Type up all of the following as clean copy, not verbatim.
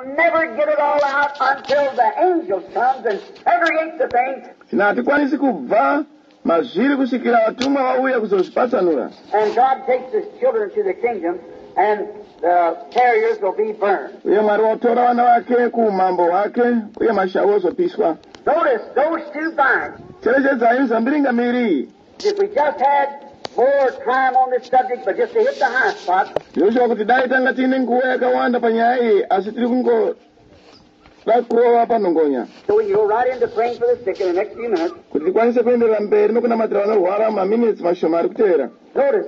Never get it all out until the angel comes and segregates the thing. Hatikwanisi kubva mazviri kusvikira vatumwa vauya kuzozvipatsanura. And God takes his children to the kingdom, and the carriers will be burned. Uye Mwari watora vana vake kuumambo hwake, uye mashavu ozopiswa. Notice those two vines. Cherechedzai zambirika miri. If we just had more time on this subject, but just to hit the high spot. Zvoshuva kuti dai tanga tiine nguva yakawanda panyaya iyi, asi tiri kungoda kurova panhongonya. So we can go right into praying for the sick in the next few minutes. Kuti tikwanise kuenderera mberi nokunamatira vanorwara maminitsi mashoma ari kuteera. Notice,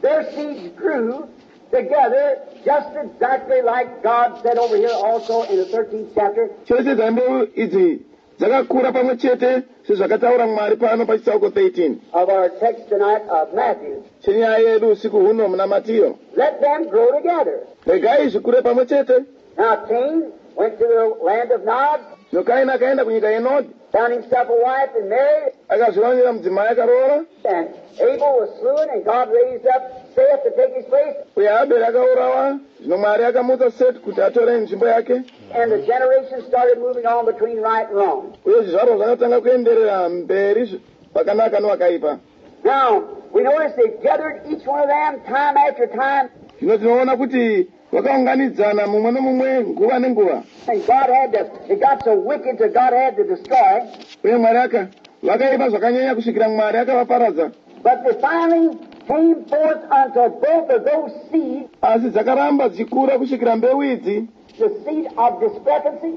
their seeds grew together just exactly like God said over here also in the 13th chapter. Cherechedzai mbeu idzi dzakakura pamwe chete sezvakataura Mwari pano pachitsauko 13 of our text tonight of Matthew. chenyaya yedu usiku huno muna Matiyo. Let them grow together. Regai zvikure pamwe chete. Now Cain went to the land of Nod, Zvino Kaini akaenda kunyika yeNodi, found himself a wife and married, akazviwanira mudzimai akaroora, and Abel was slain, and God raised up Seth to take his place, uye Abheri akaurawa. Zvino Mwari akamutsa Seti kuti atore nzvimbo yake, and the generations started moving on between right and wrong. uye zvizvarwa zvakatanga kuenderera mberi pakanaka nevakaipa. Now, we notice they gathered each one of them time after time, Zvino tinoona kuti vakaunganidzana mumwe nomumwe nguva nenguva, and God had to, it got so wicked that God had to destroy. uye Mwari vakaipa zvakanyanya kusvikira Mwari akavaparadza. But they finally came forth unto both of those seeds, Asi dzakaramba dzichikura kusvikira mbeu idzi, the seed of discrepancy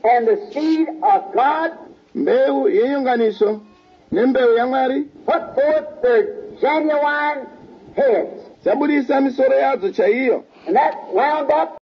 and the seed of God, mbeu yenyonganiso nembeu yaMwari, put forth their genuine heads. dzabudisa misoro yadzo chaiyo. And that wound up